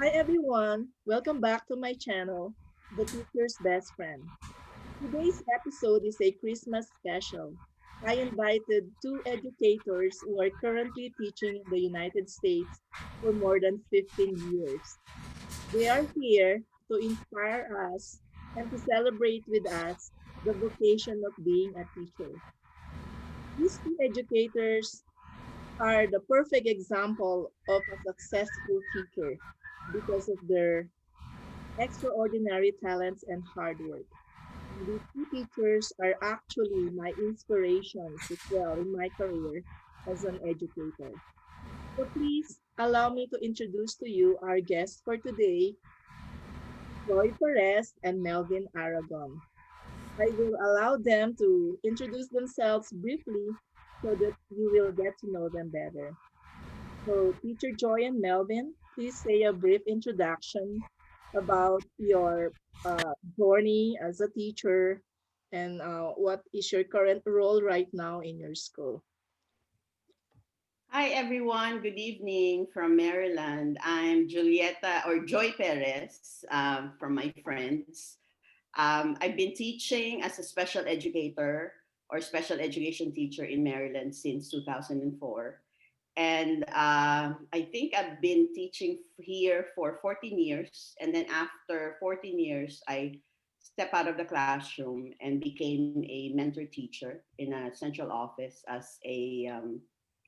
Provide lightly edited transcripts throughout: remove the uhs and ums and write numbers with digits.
Hi everyone, welcome back to my channel, The Teacher's Best Friend. Today's episode is a Christmas special. I invited two educators who are currently teaching in the United States for more than 15 years. They are here to inspire us and to celebrate with us the vocation of being a teacher. These two educators are the perfect example of a successful teacher because of their extraordinary talents and hard work. And these two teachers are actually my inspirations as well in my career as an educator. So please allow me to introduce to you our guests for today, Roy Perez and Melvin Aragon. I will allow them to introduce themselves briefly so that you will get to know them better. So, Teacher Joy and Melvin, please say a brief introduction about your journey as a teacher and what is your current role right now in your school. Hi, everyone. Good evening from Maryland. I'm Julieta or Joy Perez from my friends. I've been teaching as a special educator or special education teacher in Maryland since 2004. And I think I've been teaching here for 14 years. And then after 14 years, I stepped out of the classroom and became a mentor teacher in a central office as in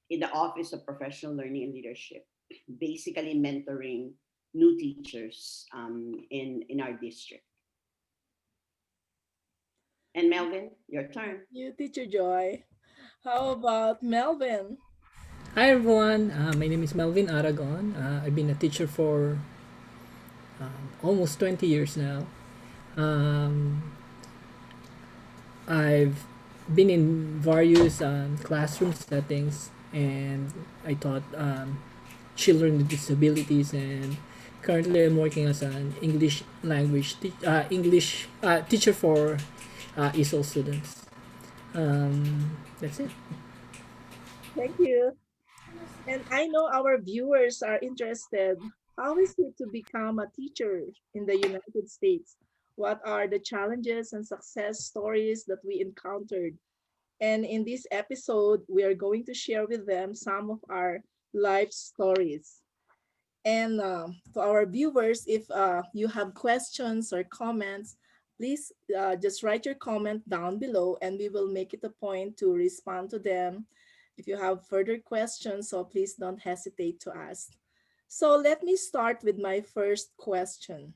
the Office of Professional Learning and Leadership, basically mentoring new teachers in our district. And Melvin, your turn. You, Teacher Joy. How about Melvin? Hi everyone, my name is Melvin Aragon. I've been a teacher for almost 20 years now. Um, I've been in various classroom settings and I taught children with disabilities, and currently I'm working as an English teacher for ESOL students. That's it. Thank you. And I know our viewers are interested. How is it to become a teacher in the United States? What are the challenges and success stories that we encountered? And in this episode, we are going to share with them some of our life stories. And to our viewers, if you have questions or comments, please just write your comment down below and we will make it a point to respond to them. If you have further questions, so please don't hesitate to ask. So let me start with my first question.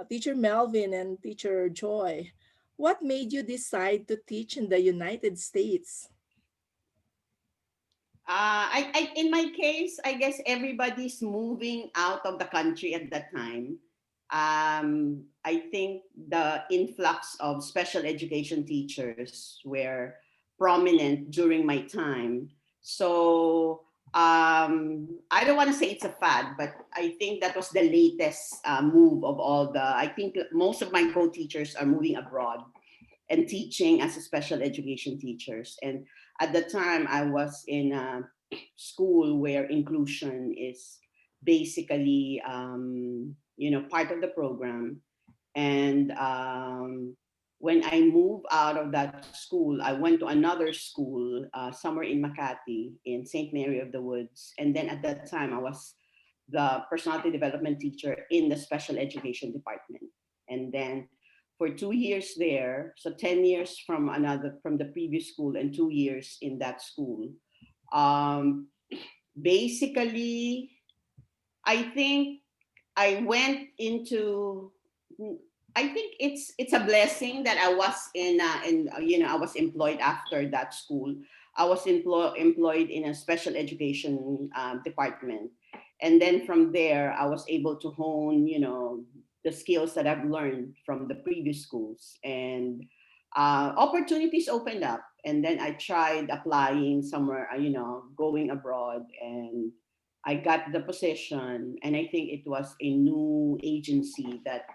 Teacher Melvin and Teacher Joy, what made you decide to teach in the United States? In my case, I guess everybody's moving out of the country at that time. I think the influx of special education teachers were prominent during my time. So I don't want to say it's a fad, but I think that was the latest move of all the. I think most of my co-teachers are moving abroad and teaching as a special education teachers. And at the time, I was in a school where inclusion is basically, part of the program. And when I moved out of that school, I went to another school somewhere in Makati in St. Mary of the Woods. And then at that time, I was the personality development teacher in the special education department. And then for 2 years there, so 10 years from the previous school and 2 years in that school. Um, Basically, I think I went into. I think it's a blessing that I was I was employed after that school. I was employed in a special education department, and then from there I was able to hone the skills that I've learned from the previous schools, and opportunities opened up, and then I tried applying somewhere, going abroad, and I got the position, and I think it was a new agency that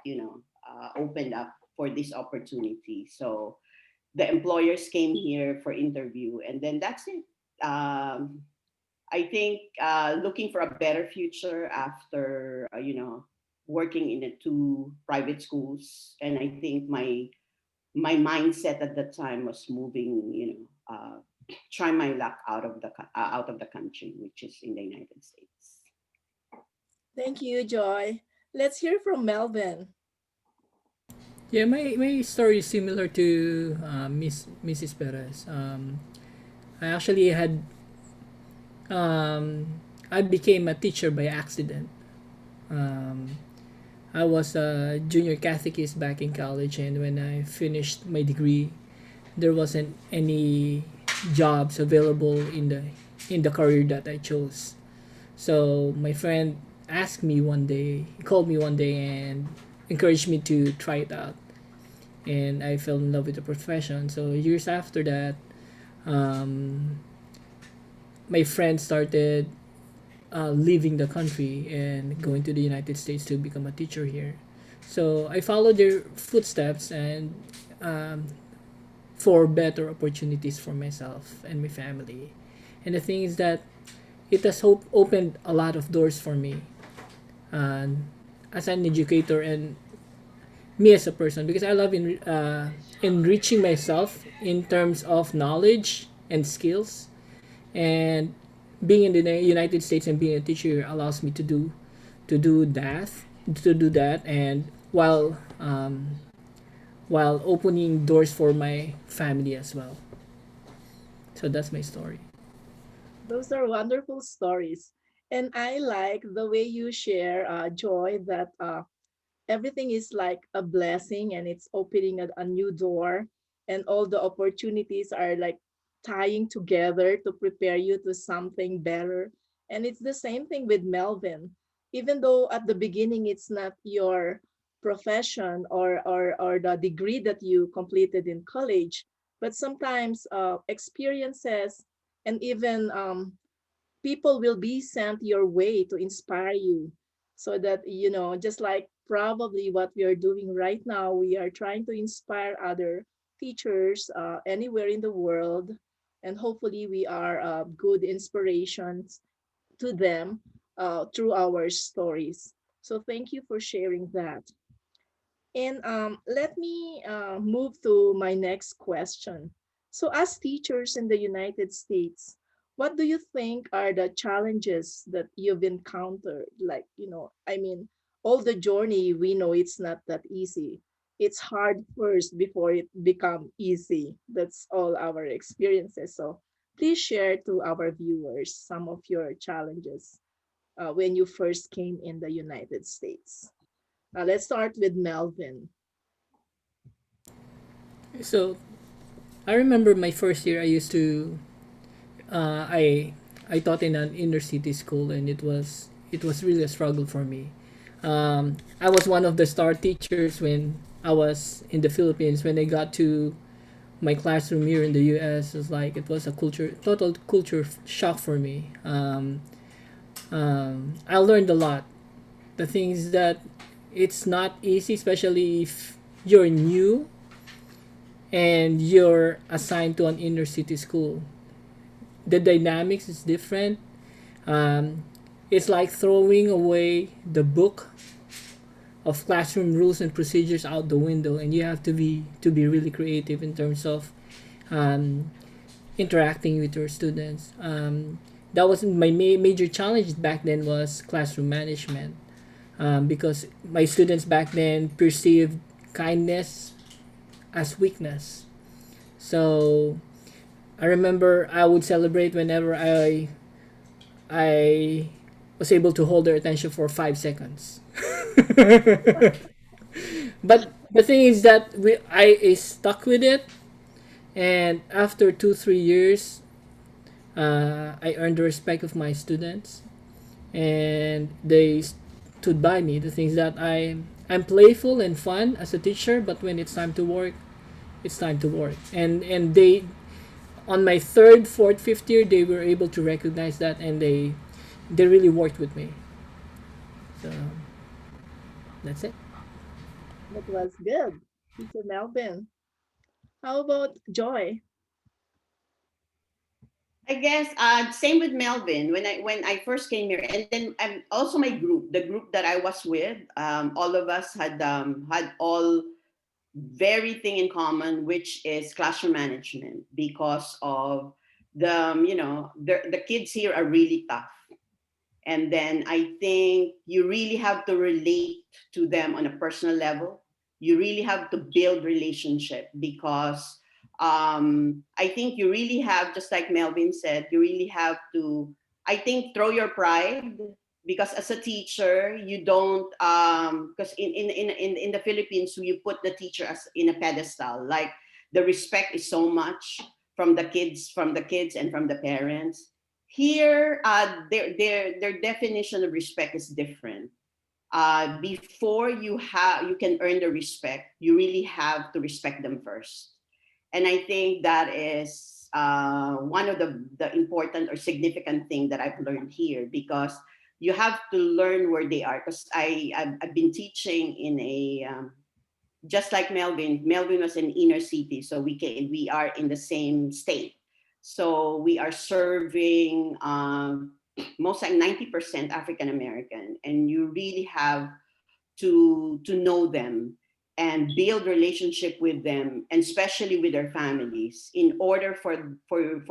opened up for this opportunity. So the employers came here for interview, and then that's it. I think looking for a better future after working in the two private schools, and I think my mindset at that time was moving, try my luck out of the country, which is in the United States. Thank you, Joy. Let's hear from Melvin. Yeah, my story is similar to Mrs. Perez. I actually had I became a teacher by accident. Um, I was a junior catechist back in college, and when I finished my degree, there wasn't any jobs available in the career that I chose. So my friend asked me one day, he called me one day and encouraged me to try it out. And I fell in love with the profession. So years after that, um, my friend started leaving the country and going to the United States to become a teacher here. So I followed their footsteps and um, for better opportunities for myself and my family. And the thing is that it has opened a lot of doors for me as an educator and me as a person because I love enriching myself in terms of knowledge and skills. And being in the United States and being a teacher allows me to do that to do that and while opening doors for my family as well. So that's my story. Those are wonderful stories. And I like the way you share, Joy, that everything is like a blessing and it's opening a new door, and all the opportunities are like tying together to prepare you to something better. And it's the same thing with Melvin. Even though at the beginning it's not your profession or the degree that you completed in college, but sometimes experiences and even people will be sent your way to inspire you, so that just like probably what we are doing right now, we are trying to inspire other teachers anywhere in the world, and hopefully we are good inspirations to them through our stories. So thank you for sharing that. And let me move to my next question. So, as teachers in the United States, what do you think are the challenges that you've encountered? Like, I mean, all the journey, we know it's not that easy. It's hard first before it become easy. That's all our experiences. So, please share to our viewers some of your challenges when you first came in the United States. Let's start with Melvin. So I remember my first year. I used to uh, I I taught in an inner city school, and it was really a struggle for me. I was one of the star teachers when I was in the Philippines. When I got to my classroom here in the U.S., it was a total culture shock for me. I learned a lot. The things that it's not easy, especially if you're new and you're assigned to an inner city school. The dynamics is different. Um, it's like throwing away the book of classroom rules and procedures out the window, and you have to be really creative in terms of um, interacting with your students. That was my major challenge back then was classroom management, because my students back then perceived kindness as weakness. So I remember I would celebrate whenever I was able to hold their attention for 5 seconds. But the thing is that I stuck with it, and after 2 3 years, I earned the respect of my students, and they stood by me. The things that I'm playful and fun as a teacher, but when it's time to work, it's time to work. And they on my third, fourth, fifth year, they were able to recognize that, and they really worked with me. So that's it. That was good. Teacher Melvin. How about Joy? I guess same with Melvin. When I first came here, and then also my group, the group that I was with, all of us had all very thing in common, which is classroom management, because of the kids here are really tough. And then I think you really have to relate to them on a personal level. You really have to build relationship, because I think you really have, just like Melvin said, you really have to, I think, throw your pride, because as a teacher you don't, because in the Philippines you put the teacher as in a pedestal, like the respect is so much from the kids and from the parents. Here, their definition of respect is different. Before you can earn the respect, you really have to respect them first. And I think that is one of the important or significant thing that I've learned here, because you have to learn where they are. Because I've been teaching in a just like Melvin. Melvin was in inner city, so we are in the same state. So we are serving most like 90% African American, and you really have to know them and build relationship with them, and especially with their families, in order for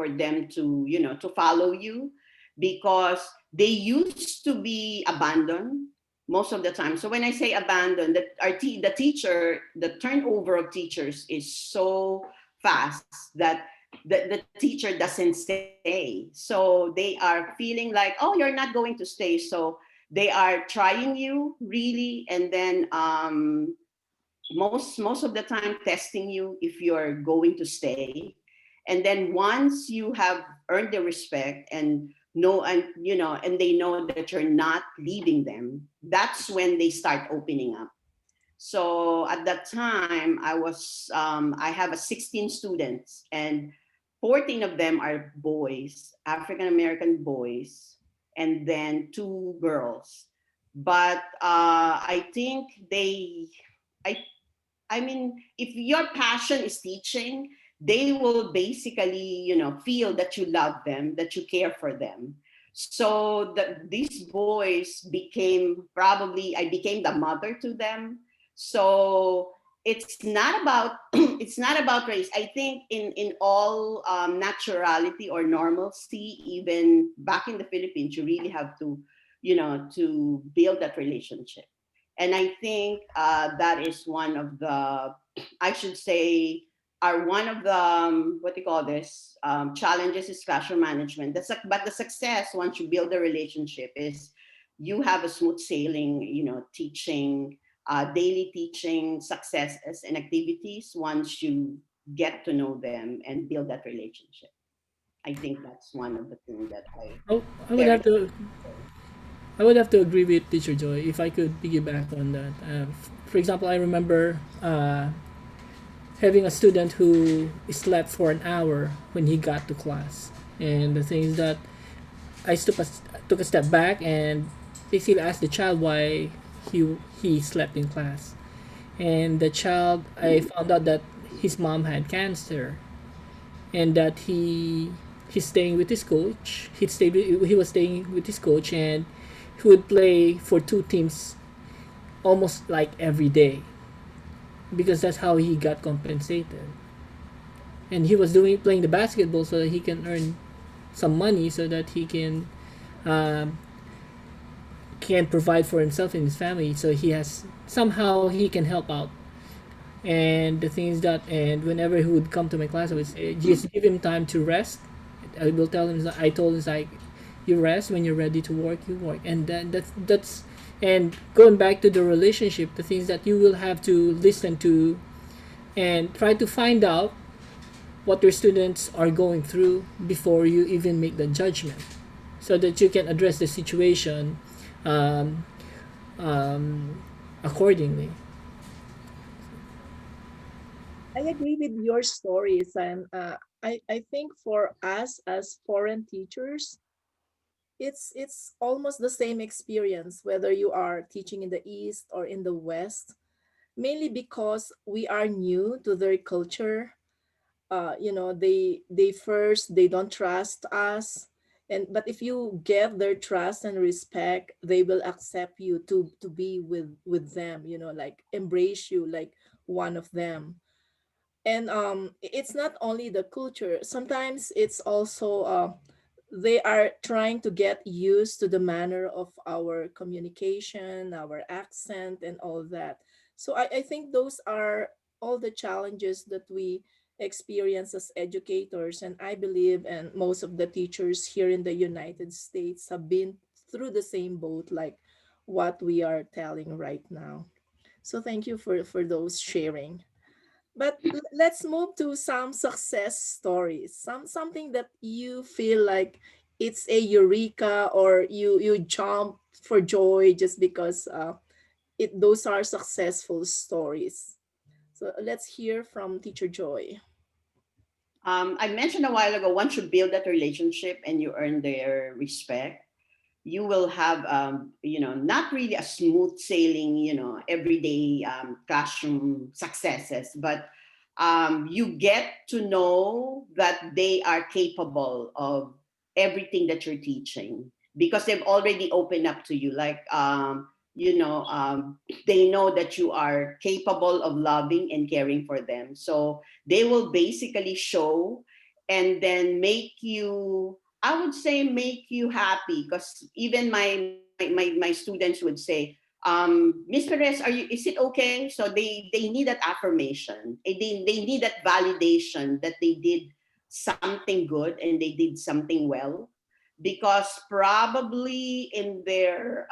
them to to follow you, because they used to be abandoned most of the time. So when I say abandoned, the turnover of teachers is so fast that the teacher doesn't stay. So they are feeling like, oh, you're not going to stay. So they are trying you really, and then most of the time testing you if you're going to stay. And then once you have earned the respect and know, and they know that you're not leaving them, that's when they start opening up. So at that time, I have a 16 students, and 14 of them are boys, African American boys, and then two girls. But I think I I mean, if your passion is teaching, they will basically, feel that you love them, that you care for them. So these boys became, probably I became the mother to them. So it's not about it's not about race. I think in all naturality or normalcy, even back in the Philippines, you really have to, to build that relationship. And I think that is one of the, I should say, are one of the, what do you call this, challenges is classroom management. But the success, once you build a relationship, is you have a smooth sailing, teaching, daily teaching successes and activities once you get to know them and build that relationship. I think that's one of the things that I Oh, I would very have to I would have to agree with Teacher Joy if I could piggyback on that. For example, I remember having a student who slept for an hour when he got to class, and the thing is that took a step back and basically asked the child why he slept in class, and the child, I found out that his mom had cancer, and that he's staying with his coach. He was staying with his coach, and he would play for two teams almost like every day because that's how he got compensated. And he was doing playing the basketball so that he can earn some money so that he um, can provide for himself and his family. So he has somehow he can help out. And the thing is that, and whenever he would come to my class, I would say, just give him time to rest. I will tell him, I told him, like, you rest when you're ready to work, you work. And then that's, and going back to the relationship, the things that you will have to listen to and try to find out what your students are going through before you even make the judgment so that you can address the situation um, um, accordingly. I agree with your stories, and I think for us as foreign teachers, it's almost the same experience whether you are teaching in the East or in the West, mainly because we are new to their culture. they first, they don't trust us, and but if you get their trust and respect, they will accept you to be with them, like embrace you like one of them. And it's not only the culture, sometimes it's also they are trying to get used to the manner of our communication, our accent, and all that. So I think those are all the challenges that we experience as educators. And I believe, and most of the teachers here in the United States have been through the same boat, like what we are telling right now. So thank you for those sharing. But let's move to some success stories. Something that you feel like it's a eureka, or you jump for joy just because it those are successful stories. So let's hear from Teacher Joy. I mentioned a while ago, once you build that relationship and you earn their respect, you will have not really a smooth sailing, everyday classroom successes, but you get to know that they are capable of everything that you're teaching because they've already opened up to you, like they know that you are capable of loving and caring for them, so they will basically show and then make you, I would say, make you happy. Because even my students would say, Miss Perez, is it okay? So they need that affirmation. They need that validation that they did something good and they did something well. Because probably in their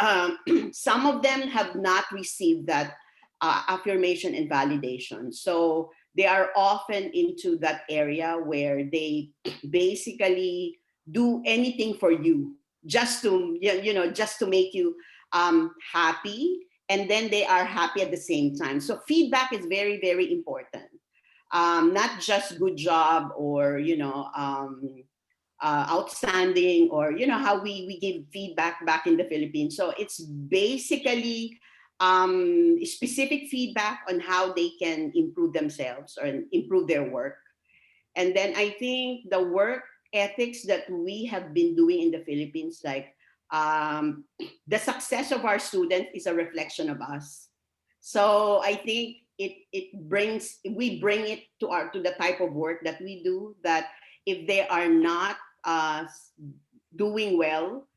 some of them have not received that affirmation and validation. So they are often into that area where they basically do anything for you just to just to make you happy, and then they are happy at the same time. So feedback is very, very important. Not just good job or outstanding, or how we give feedback back in the Philippines. So it's basically specific feedback on how they can improve themselves or improve their work. And then I think the work ethics that we have been doing in the Philippines, like um, the success of our students is a reflection of us. So I think we bring it to the type of work that we do. That if they are not uh, doing well,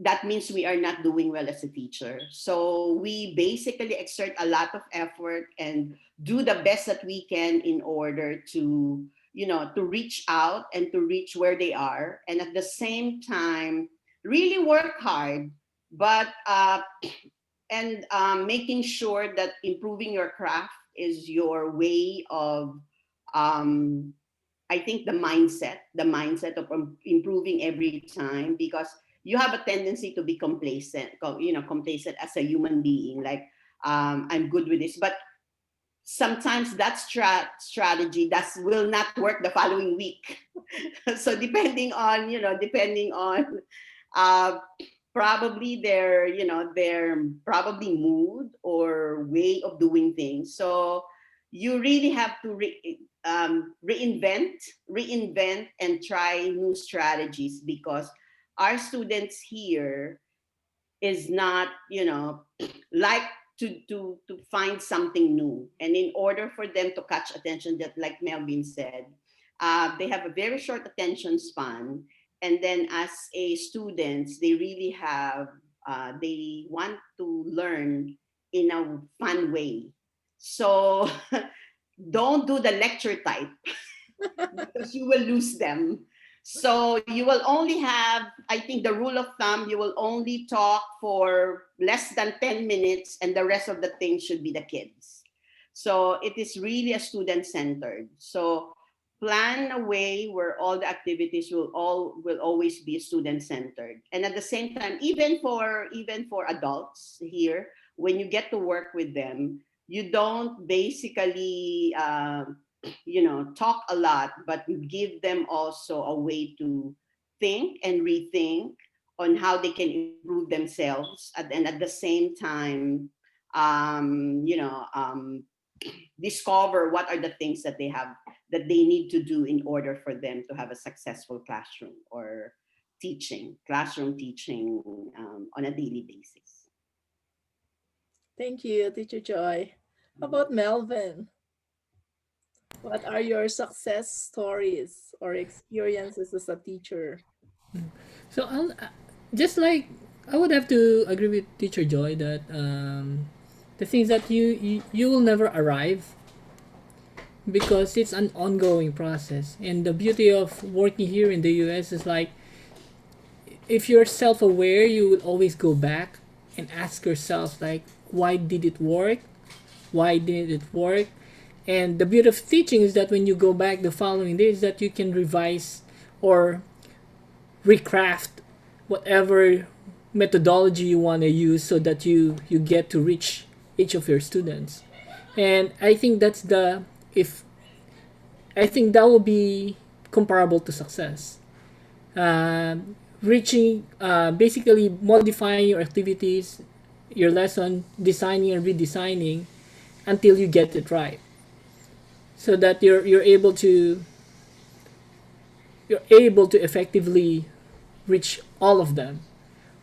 that means we are not doing well as a teacher. So we basically exert a lot of effort and do the best that we can in order to, to reach out and to reach where they are. And at the same time, really work hard, but, making sure that improving your craft is your way of, um, I think the mindset of improving every time, because you have a tendency to be complacent, complacent as a human being. Like, I'm good with this, but sometimes that strategy that will not work the following week. So depending on uh, probably their probably mood or way of doing things. So you really have to reinvent and try new strategies, because our students here is not like to find something new. And in order for them to catch attention, that like Melvin said, they have a very short attention span. And then as a students, they really have they want to learn in a fun way. So don't do the lecture type, because you will lose them. So you will only have, I think the rule of thumb, you will only talk for less than 10 minutes, and the rest of the thing should be the kids. So it is really a student centered. So plan a way where all the activities will always be student centered. And at the same time, even for adults here, when you get to work with them, you don't basically talk a lot, but you give them also a way to think and rethink on how they can improve themselves, and at the same time, um, you know, um, discover what are the things that they need to do in order for them to have a successful classroom or classroom teaching on a daily basis. Thank you, Teacher Joy. How Mhm. about Melvin? What are your success stories or experiences as a teacher? So just like I would have to agree with Teacher Joy that the things that you will never arrive because it's an ongoing process. And the beauty of working here in the US is like if you're self-aware, you will always go back and ask yourself like why did it work? Why didn't it work? And the beauty of teaching is that when you go back the following days that you can revise or recraft whatever methodology you want to use so that you get to reach each of your students. And I think that's the if I think that will be comparable to success. Reaching basically modifying your activities, your lesson, designing and redesigning until you get it right, so that you're able to effectively reach all of them.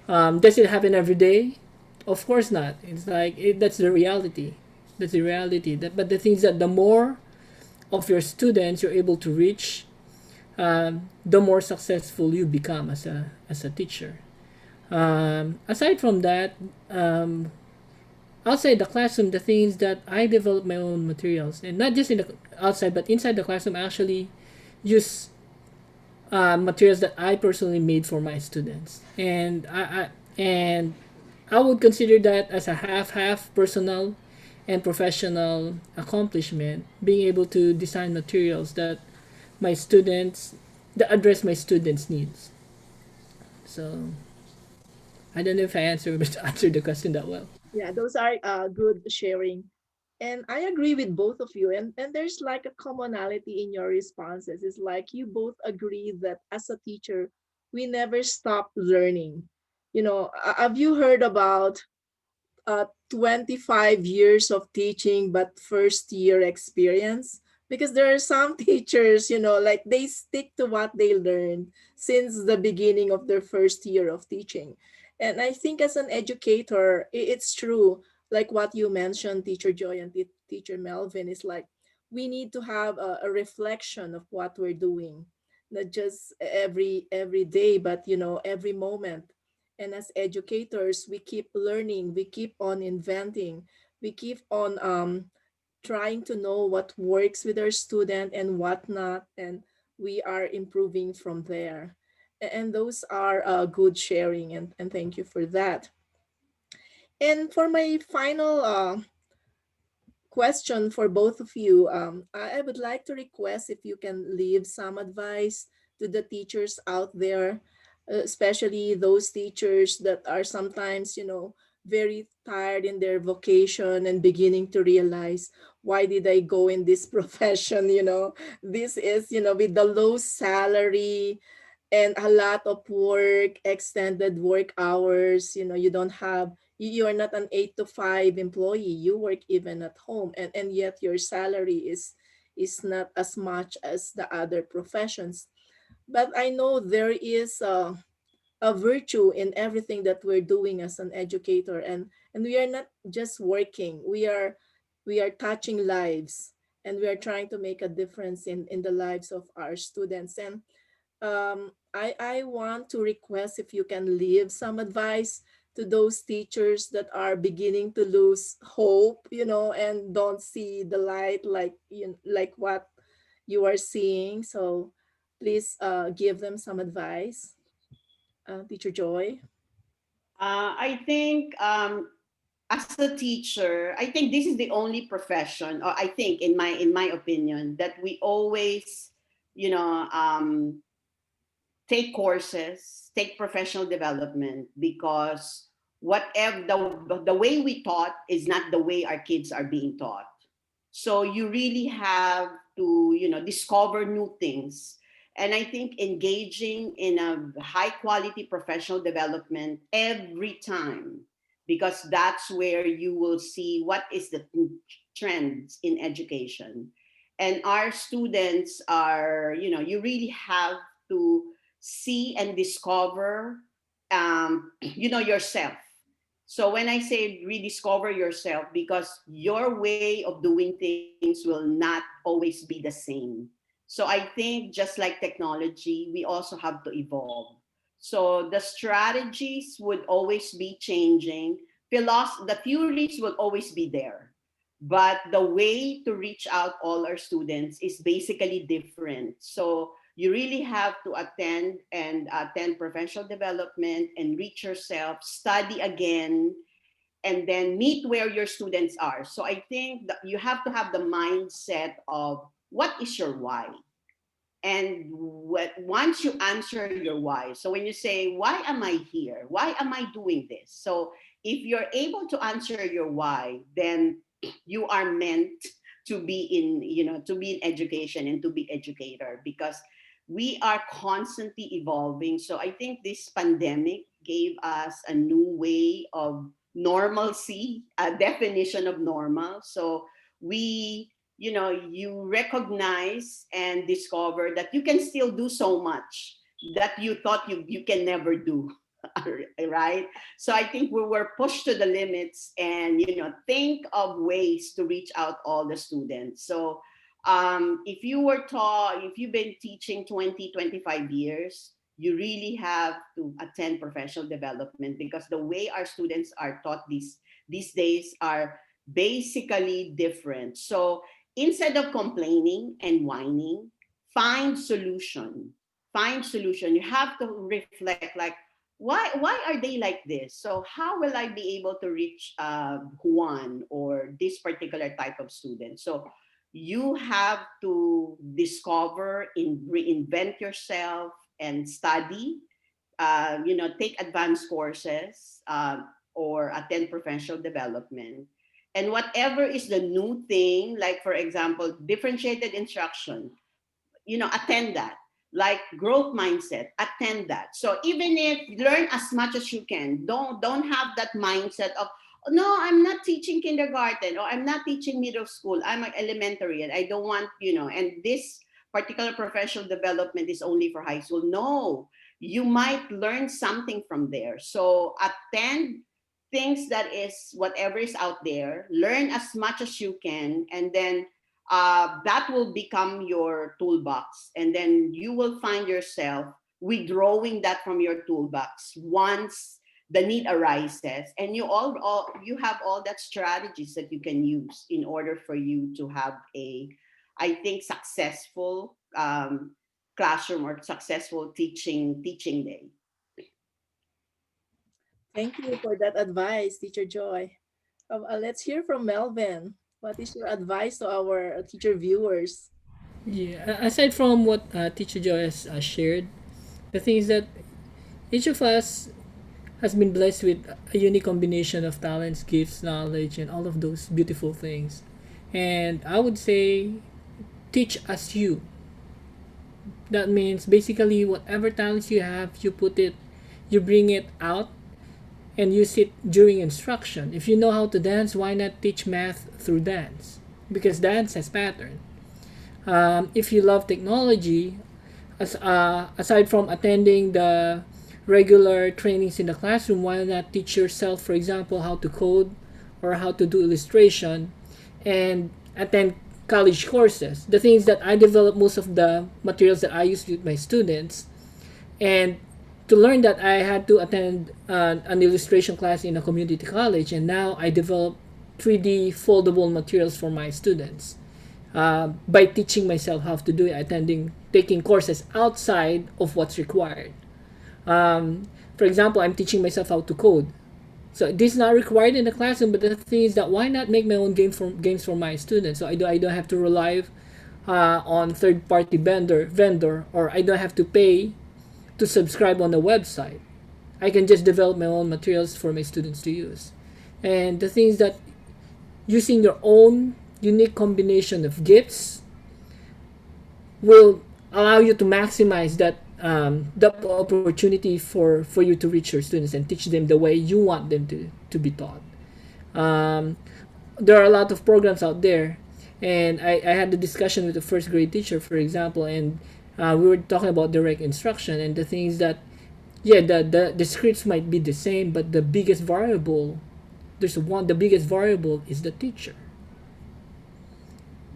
Does it happen every day? Of course not. It's like that's the reality. That's the reality. But the things that the more of your students you're able to reach, the more successful you become as a teacher. Aside from that, outside the classroom, the things that I develop my own materials, and not just in the outside, but inside the classroom, I actually use materials that I personally made for my students, and I would consider that as a half personal and professional accomplishment. Being able to design materials my students that address my students' needs. So I don't know if I answered the question that well. Yeah, those are good sharing. And I agree with both of you. And there's like a commonality in your responses. It's like you both agree that as a teacher, we never stop learning. You know, have you heard about 25 years of teaching but first year experience? Because there are some teachers, like they stick to what they learned since the beginning of their first year of teaching. And I think as an educator, it's true, like what you mentioned, Teacher Joy and Teacher Melvin, is like we need to have a reflection of what we're doing, not just every day, but every moment. And as educators, we keep learning, we keep on inventing, we keep on trying to know what works with our student and what not, and we are improving from there. And those are good sharing, and thank you for that. And for my final question for both of you. I would like to request if you can leave some advice to the teachers out there, especially those teachers that are sometimes, very tired in their vocation and beginning to realize, why did I go in this profession? This is, with the low salary and a lot of work, extended work hours. You don't have, you are not an 8 to 5 employee. You work even at home, and yet your salary is not as much as the other professions. But I know there is a virtue in everything that we're doing as an educator, and we are not just working. We are touching lives, and we are trying to make a difference in the lives of our students. And I want to request if you can leave some advice to those teachers that are beginning to lose hope, and don't see the light like like what you are seeing. So please give them some advice, Teacher Joy. I think as a teacher, I think this is the only profession, or I think in my opinion, that we always, you know, take courses, take professional development, because whatever the way we taught is not the way our kids are being taught. So you really have to, discover new things. And I think engaging in a high quality professional development every time, because that's where you will see what is the trends in education. And our students are, you really have to see and discover, yourself. So when I say rediscover yourself, because your way of doing things will not always be the same. So I think just like technology, we also have to evolve. So the strategies would always be changing. The theories will always be there. But the way to reach out all our students is basically different. So you really have to attend professional development and reach yourself, study again, and then meet where your students are. So I think that you have to have the mindset of what is your why? And once you answer your why, so when you say, why am I here, why am I doing this, so if you're able to answer your why, then you are meant to be in, to be in education and to be educator, because we are constantly evolving. So I think this pandemic gave us a new way of normalcy, a definition of normal. So we, you recognize and discover that you can still do so much that you thought you can never do. Right? So I think we were pushed to the limits, and think of ways to reach out all the students. So if you've been teaching 20-25 years, you really have to attend professional development, because the way our students are taught these days are basically different. So instead of complaining and whining, find solution. Find solution. You have to reflect, like, why are they like this? So how will I be able to reach Juan or this particular type of student? So you have to discover, reinvent yourself, and study, take advanced courses, or attend professional development. And whatever is the new thing, like for example, differentiated instruction, attend that. Like growth mindset, attend that. So even if learn as much as you can, don't have that mindset of, no, I'm not teaching kindergarten, or I'm not teaching middle school, I'm an elementary and I don't want, and this particular professional development is only for high school. No, you might learn something from there. So attend things that is whatever is out there, learn as much as you can, and then that will become your toolbox. And then you will find yourself withdrawing that from your toolbox once the need arises. And you have all that strategies that you can use in order for you to have a, I think, successful classroom or successful teaching day. Thank you for that advice, Teacher Joy. Let's hear from Melvin. What is your advice to our teacher viewers? Yeah, aside from what Teacher Joy has shared, the thing is that each of us has been blessed with a unique combination of talents, gifts, knowledge, and all of those beautiful things. And I would say, teach as you. That means basically whatever talents you have, you bring it out and use it during instruction. If you know how to dance, why not teach math through dance? Because dance has pattern. If you love technology, aside from attending the regular trainings in the classroom, why not teach yourself, for example, how to code or how to do illustration, and attend college courses? The things that I develop, most of the materials that I use with my students, and to learn that I had to attend an illustration class in a community college, and now I develop 3D foldable materials for my students by teaching myself how to do it, taking courses outside of what's required. For example, I'm teaching myself how to code. So this is not required in the classroom, but the thing is that why not make my own games for my students? So I don't have to rely on third party vendor, or I don't have to pay to subscribe on the website. I can just develop my own materials for my students to use. And the thing is that using your own unique combination of gifts will allow you to maximize that opportunity for you to reach your students and teach them the way you want them to be taught. Um, there are a lot of programs out there, and I had the discussion with the first grade teacher, for example, and we were talking about direct instruction and the things that, yeah, the scripts might be the same, but the biggest variable, the biggest variable is the teacher.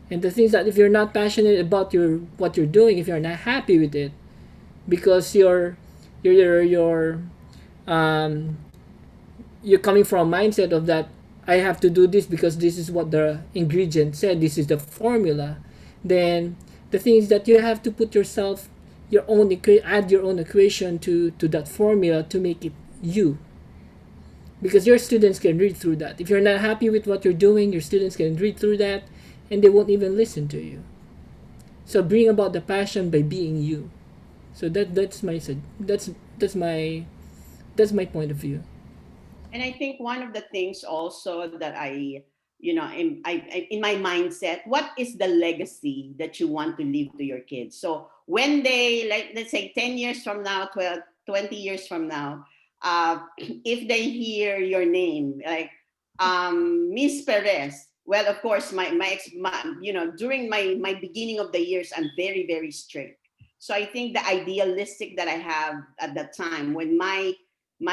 And the things that if you're not passionate about your what you're doing, if you're not happy with it, because you're um you're coming from a mindset of that, I have to do this because this is what the ingredient said, this is the formula, then the thing is that you have to put yourself add your own equation to that formula to make it you, because your students can read through that. If you're not happy with what you're doing, your students can read through that and they won't even listen to you. So bring about the passion by being you. So that's my that's my point of view. And I think one of the things also that in my mindset, what is the legacy that you want to leave to your kids? So when they, like, let's say 10 years from now, 12, 20 years from now, if they hear your name, like Miss Perez, well, of course, during my beginning of the years, I'm very, very strict. So I think the idealistic that I have at that time, when my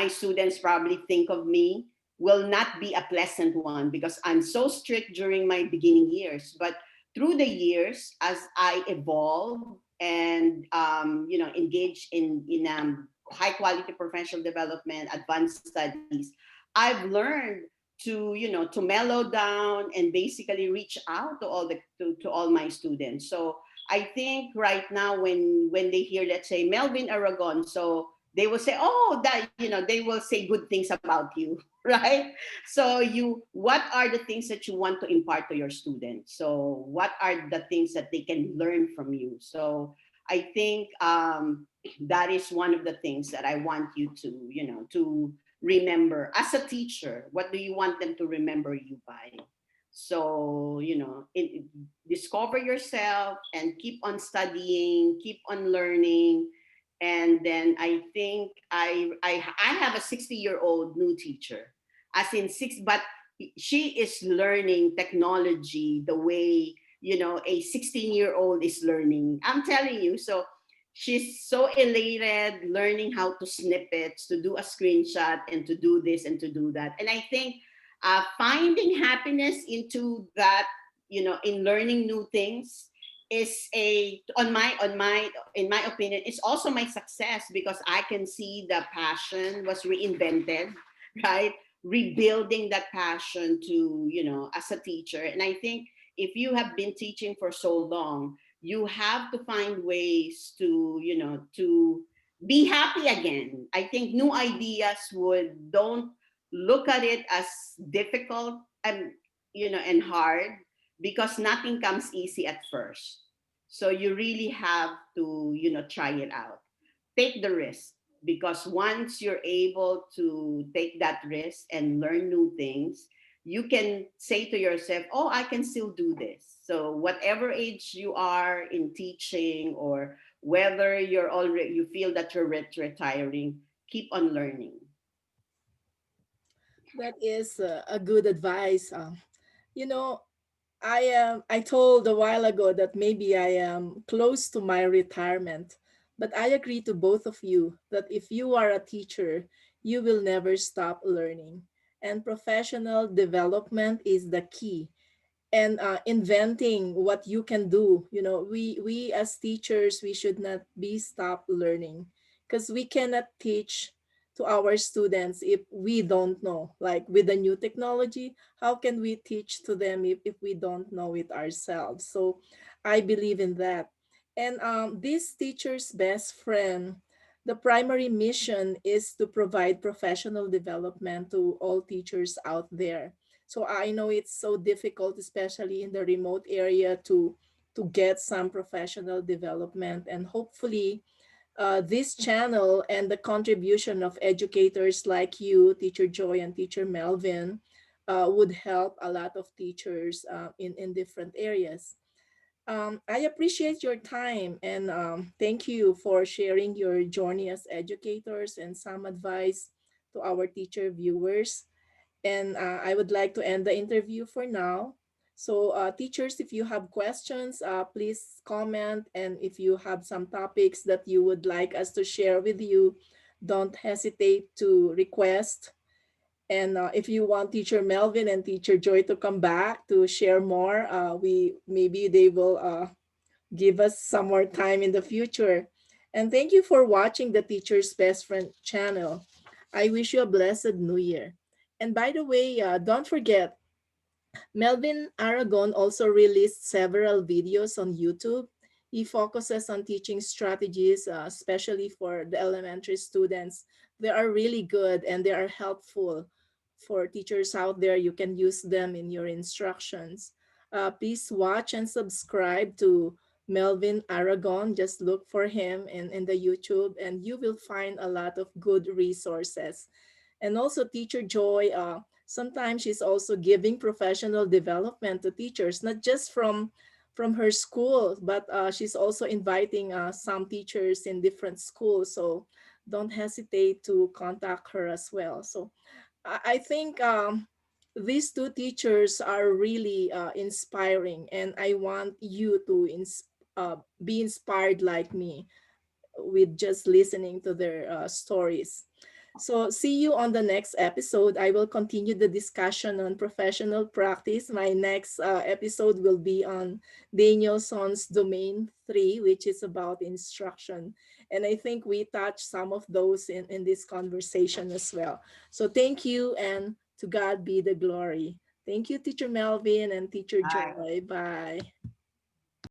students probably think of me, will not be a pleasant one because I'm so strict during my beginning years. But through the years, as I evolve and engage in high quality professional development, advanced studies, I've learned to mellow down and basically reach out to all my students. So I think right now when they hear, let's say, Melvin Aragon, so they will say, oh, that, they will say good things about you, right? So what are the things that you want to impart to your students? So what are the things that they can learn from you? So I think that is one of the things that I want you to remember as a teacher. What do you want them to remember you by? So discover yourself and keep on studying, keep on learning. And then I think I have a 60-year-old new teacher, as in six, but she is learning technology the way a 16-year-old is learning. I'm telling you. So she's so elated learning how to snippets, to do a screenshot, and to do this and to do that. And I think finding happiness into that, in learning new things, is a on my in my opinion, it's also my success, because I can see the passion was reinvented, right? Rebuilding that passion to, as a teacher. And I think if you have been teaching for so long, you have to find ways to be happy again. I think new ideas would don't look at it as difficult and hard, because nothing comes easy at first. So you really have to try it out, take the risk, because once you're able to take that risk and learn new things, you can say to yourself, oh, I can still do this. So whatever age you are in teaching, or whether you feel that you're retiring, keep on learning. That is a good advice. You know, I told a while ago that maybe I am close to my retirement, but I agree to both of you that if you are a teacher, you will never stop learning, and professional development is the key. And inventing what you can do, we as teachers, we should not be stop learning, because we cannot teach to our students if we don't know. Like with the new technology, how can we teach to them if we don't know it ourselves? So I believe in that. And this teacher's best friend, the primary mission is to provide professional development to all teachers out there. So I know it's so difficult, especially in the remote area, to get some professional development. And hopefully, this channel and the contribution of educators like you, Teacher Joy and Teacher Melvin, would help a lot of teachers in different areas. I appreciate your time, and thank you for sharing your journey as educators and some advice to our teacher viewers. And I would like to end the interview for now. So, teachers, if you have questions, please comment. And if you have some topics that you would like us to share with you, don't hesitate to request. And if you want Teacher Melvin and Teacher Joy to come back to share more, we maybe they will give us some more time in the future. And thank you for watching the Teacher's Best Friend channel. I wish you a blessed New Year. And by the way, don't forget, Melvin Aragon also released several videos on YouTube. He focuses on teaching strategies, especially for the elementary students. They are really good and they are helpful for teachers out there. You can use them in your instructions. Please watch and subscribe to Melvin Aragon. Just look for him in the YouTube and you will find a lot of good resources. And also Teacher Joy, sometimes she's also giving professional development to teachers, not just from her school, but she's also inviting some teachers in different schools. So don't hesitate to contact her as well. So I think these two teachers are really inspiring, and I want you to be inspired like me with just listening to their stories. So, see you on the next episode. I will continue the discussion on professional practice. My next episode will be on Danielson's Domain 3, which is about instruction. And I think we touched some of those in this conversation as well. So, thank you, and to God be the glory. Thank you, Teacher Melvin and Teacher Bye. Joy. Bye.